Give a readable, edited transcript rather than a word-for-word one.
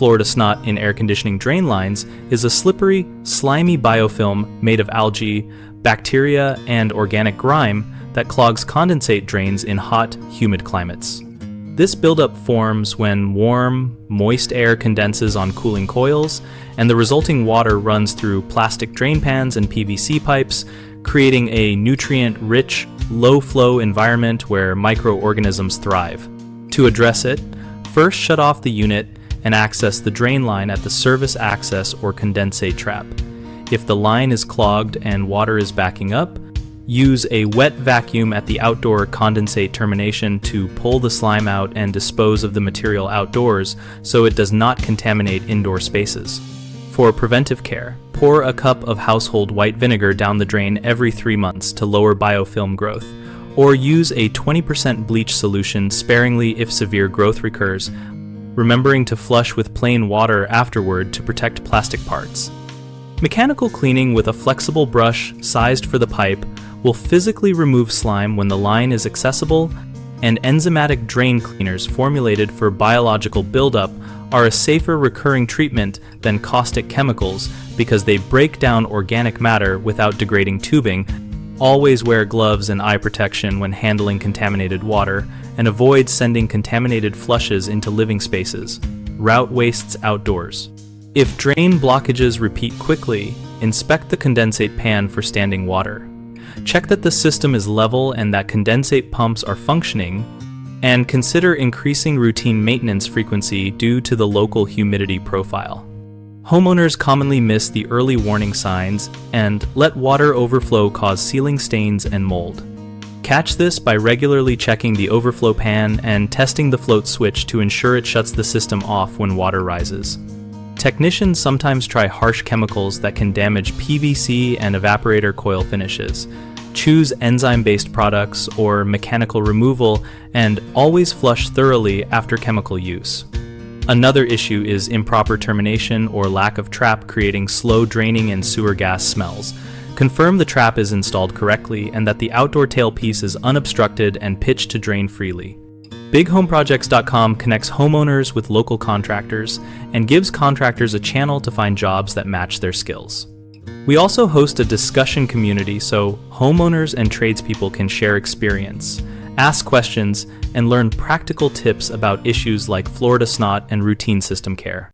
Florida Snot in air conditioning drain lines is a slippery, slimy biofilm made of algae, bacteria, and organic grime that clogs condensate drains in hot, humid climates. This buildup forms when warm, moist air condenses on cooling coils, and the resulting water runs through plastic drain pans and PVC pipes, creating a nutrient-rich, low-flow environment where microorganisms thrive. To address it, first shut off the unit and access the drain line at the service access or condensate trap. If the line is clogged and water is backing up, use a wet vacuum at the outdoor condensate termination to pull the slime out and dispose of the material outdoors so it does not contaminate indoor spaces. For preventive care, pour a cup of household white vinegar down the drain every 3 months to lower biofilm growth, or use a 20% bleach solution sparingly if severe growth recurs, remembering to flush with plain water afterward to protect plastic parts. Mechanical cleaning with a flexible brush sized for the pipe will physically remove slime when the line is accessible, and enzymatic drain cleaners formulated for biological buildup are a safer recurring treatment than caustic chemicals because they break down organic matter without degrading tubing. Always wear gloves and eye protection when handling contaminated water, and avoid sending contaminated flushes into living spaces. Route wastes outdoors. If drain blockages repeat quickly, inspect the condensate pan for standing water. Check that the system is level and that condensate pumps are functioning, and consider increasing routine maintenance frequency due to the local humidity profile. Homeowners commonly miss the early warning signs and let water overflow cause ceiling stains and mold. Catch this by regularly checking the overflow pan and testing the float switch to ensure it shuts the system off when water rises. Technicians sometimes try harsh chemicals that can damage PVC and evaporator coil finishes. Choose enzyme-based products or mechanical removal, and always flush thoroughly after chemical use. Another issue is improper termination or lack of trap, creating slow draining and sewer gas smells. Confirm the trap is installed correctly and that the outdoor tailpiece is unobstructed and pitched to drain freely. BigHomeProjects.com connects homeowners with local contractors and gives contractors a channel to find jobs that match their skills. We also host a discussion community so homeowners and tradespeople can share experience, ask questions, and learn practical tips about issues like Florida Snot and routine system care.